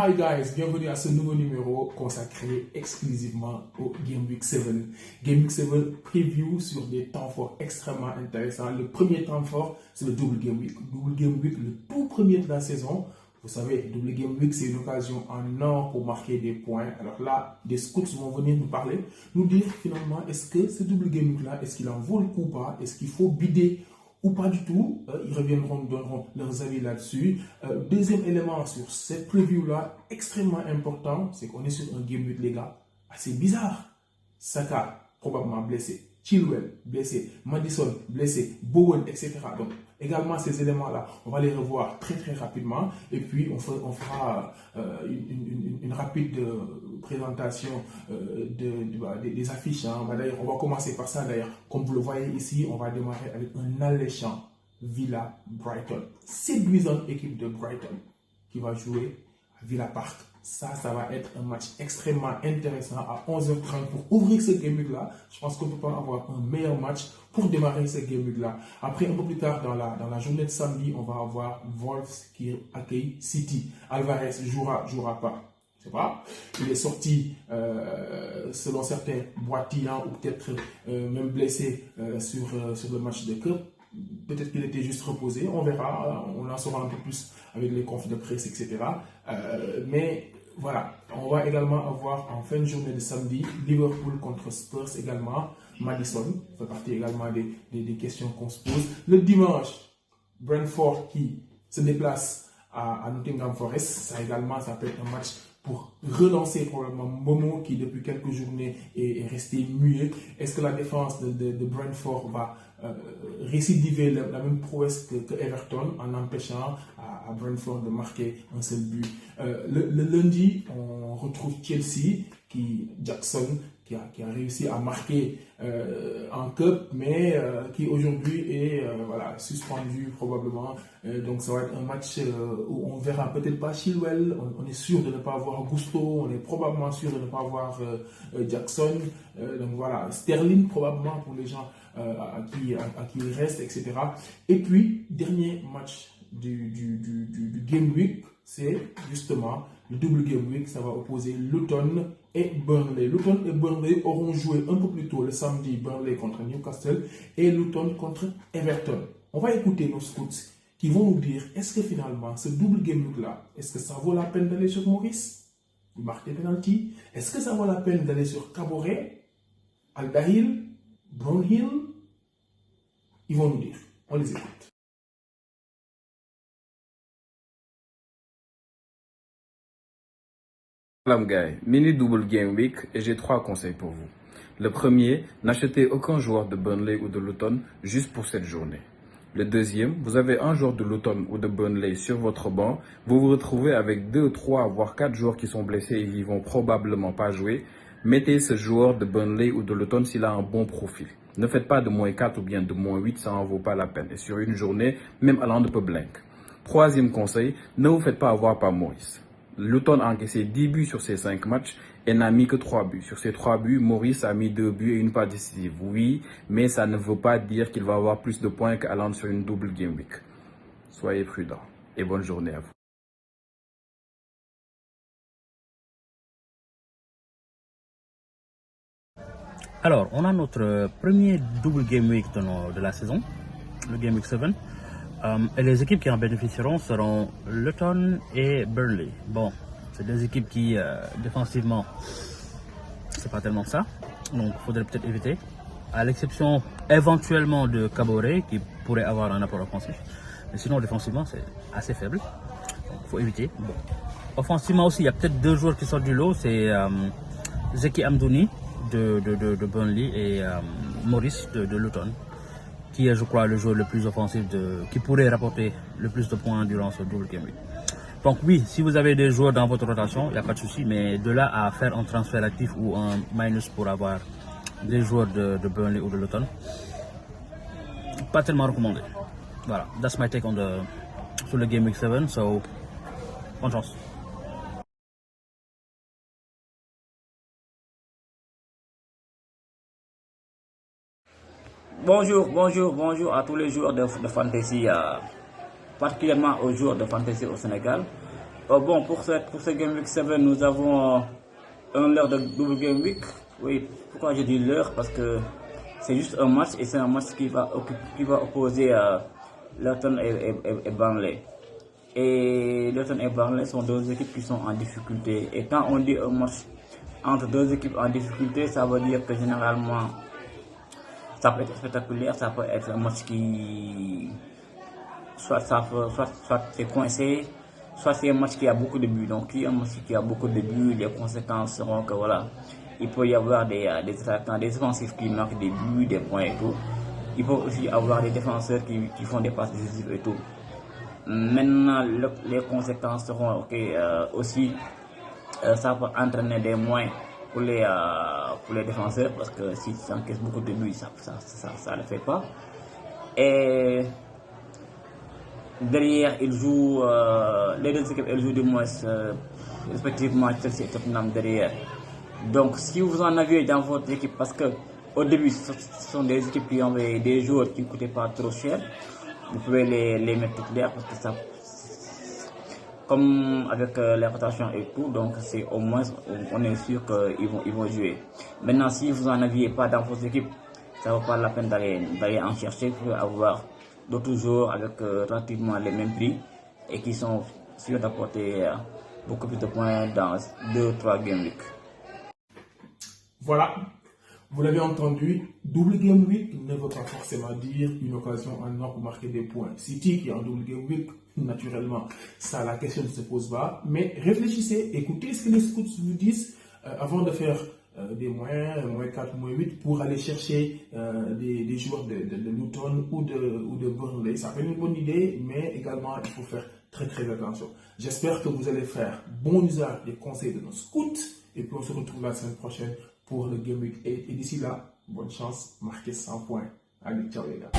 Hi guys, bienvenue à ce nouveau numéro consacré exclusivement au Game Week 7. Game Week 7 preview sur des temps forts extrêmement intéressants. Le premier temps fort, c'est le Double Game Week. Double Game Week, le tout premier de la saison. Vous savez, Double Game Week, c'est une occasion en or pour marquer des points. Alors là, des scouts vont venir nous parler, nous dire finalement, est-ce que ce Double Game Week-là, est-ce qu'il en vaut le coup ou pas? Est-ce qu'il faut bider ou pas du tout? Ils reviendront, nous donneront leurs avis là-dessus. Deuxième élément sur cette preview-là, extrêmement important, c'est qu'on est sur un Game Week, les gars, assez bizarre. Saka, probablement blessé. Chilwell, blessé. Madison, blessé. Bowen, etc. Donc, également, ces éléments-là, on va les revoir très très rapidement. Et puis, on fera une rapide présentation des affiches. Hein. D'ailleurs, on va commencer par ça. D'ailleurs, comme vous le voyez ici, on va démarrer avec un alléchant Villa-Brighton. Séduisante équipe de Brighton qui va jouer à Villa Park. Ça va être un match extrêmement intéressant à 11h30 pour ouvrir ce Game Week-là. Je pense qu'on ne peut pas avoir un meilleur match pour démarrer ce Game Week-là. Après, un peu plus tard dans la journée de samedi, on va avoir Wolves qui accueille City. Alvarez jouera pas. Je sais pas. Il est sorti, selon certains, boitillant ou peut-être même blessé sur le match de Cup. Peut-être qu'il était juste reposé, on verra, on en saura un peu plus avec les confs de presse, etc. Mais voilà, on va également avoir en fin de journée de samedi, Liverpool contre Spurs également, Madison, ça fait partie également des questions qu'on se pose. Le dimanche, Brentford qui se déplace à Nottingham Forest, ça peut être un match pour relancer probablement Momo qui depuis quelques journées est resté muet. Est-ce que la défense de Brentford va récidiver la même prouesse que Everton en empêchant à Brentford de marquer un seul but? Le lundi, on retrouve Chelsea, Jackson, qui a réussi à marquer en Cup, mais qui aujourd'hui est suspendu probablement. Donc ça va être un match où on verra peut-être pas Chilwell, on est sûr de ne pas avoir Gusto, on est probablement sûr de ne pas avoir Jackson. Donc voilà, Sterling probablement pour les gens à qui il reste, etc. Et puis, dernier match du Game Week, c'est justement le Double Game Week. Ça va opposer Luton et Burnley. Luton et Burnley auront joué un peu plus tôt le samedi, Burnley contre Newcastle et Luton contre Everton. On va écouter nos scouts qui vont nous dire, est-ce que finalement, ce Double Game Week-là, est-ce que ça vaut la peine d'aller sur Maurice? Il marque des penalties. Est-ce que ça vaut la peine d'aller sur Caboret, Al-Dahil, Brownhill? Ils vont nous dire. On les écoute. Salam guys, mini double game week et j'ai 3 conseils pour vous. Le premier, n'achetez aucun joueur de Burnley ou de Luton juste pour cette journée. Le deuxième, vous avez un joueur de Luton ou de Burnley sur votre banc, vous vous retrouvez avec 2, 3 voire 4 joueurs qui sont blessés et qui vont probablement pas jouer. Mettez ce joueur de Burnley ou de Luton s'il a un bon profil. Ne faites pas de -4 ou bien de -8, ça n'en vaut pas la peine. Et sur une journée, même allant de peu blank. Troisième conseil, ne vous faites pas avoir par Maurice. Luton a encaissé 10 buts sur ses 5 matchs et n'a mis que 3 buts. Sur ces 3 buts, Maurice a mis 2 buts et une passe décisive. Oui, mais ça ne veut pas dire qu'il va avoir plus de points qu'allant sur une double game week. Soyez prudents et bonne journée à vous. Alors, on a notre premier double game week de la saison, le Game Week 7. Et les équipes qui en bénéficieront seront Luton et Burnley. Bon, c'est des équipes qui, défensivement, c'est pas tellement ça. Donc, il faudrait peut-être éviter. À l'exception éventuellement de Caboret, qui pourrait avoir un apport offensif. Mais sinon, défensivement, c'est assez faible. Donc, il faut éviter. Bon. Offensivement aussi, il y a peut-être 2 joueurs qui sortent du lot. C'est Zeki Amdouni de Burnley et Maurice de Luton, qui est, je crois, le joueur le plus offensif qui pourrait rapporter le plus de points durant ce double game week. Donc oui, si vous avez des joueurs dans votre rotation, il n'y a pas de souci, mais de là à faire un transfert actif ou un minus pour avoir des joueurs de Burnley ou de Luton, pas tellement recommandé. Voilà, that's my take sur le Game Week 7, so bonne chance. Bonjour à tous les joueurs de fantasy, particulièrement aux joueurs de fantasy au Sénégal. Bon, pour ce Game Week 7, nous avons un heure de double Game Week. Oui, pourquoi je dis l'heure? Parce que c'est juste un match et c'est un match qui va opposer Luton et Burnley. Et Luton et Burnley sont deux équipes qui sont en difficulté. Et quand on dit un match entre deux équipes en difficulté, ça veut dire que généralement, ça peut être spectaculaire, ça peut être un match qui soit c'est coincé, soit c'est un match qui a beaucoup de buts. Donc, si un match qui a beaucoup de buts, les conséquences seront que voilà, il peut y avoir des attaquants, des défensifs qui marquent des buts, des points et tout. Il peut aussi avoir des défenseurs qui font des passes décisives et tout. Maintenant, les conséquences seront aussi, ça peut entraîner des moins pour les défenseurs parce que si ça encaisse beaucoup de buts, ça ne le fait pas. Et derrière, ils jouent, les deux équipes, elles jouent du moins respectivement Chelsea et Tottenham derrière. Donc, si vous en avez dans votre équipe, parce que au début, ce sont des équipes qui ont des joueurs qui ne coûtaient pas trop cher, vous pouvez les mettre titulaires parce que ça, comme avec les rotations et tout, donc c'est au moins, on est sûr qu'ils vont jouer. Maintenant, si vous n'en aviez pas dans votre équipe, ça ne vaut pas la peine d'aller en chercher. Vous pouvez avoir d'autres joueurs avec relativement les mêmes prix et qui sont sûrs d'apporter beaucoup plus de points dans 2-3 game week. Voilà, vous l'avez entendu, double game week ne veut pas forcément dire une occasion en or pour marquer des points. City qui est en double game week, naturellement, ça la question ne se pose pas. Mais réfléchissez, écoutez ce que les scouts vous disent avant de faire des moins 4, moins 8 pour aller chercher des joueurs de Luton ou de Burnley. Ça fait une bonne idée, mais également il faut faire très très attention. J'espère que vous allez faire bon usage des conseils de nos scouts et puis on se retrouve la semaine prochaine pour le Game Week 8. Et d'ici là, bonne chance, marquez 100 points. Allez, ciao les gars.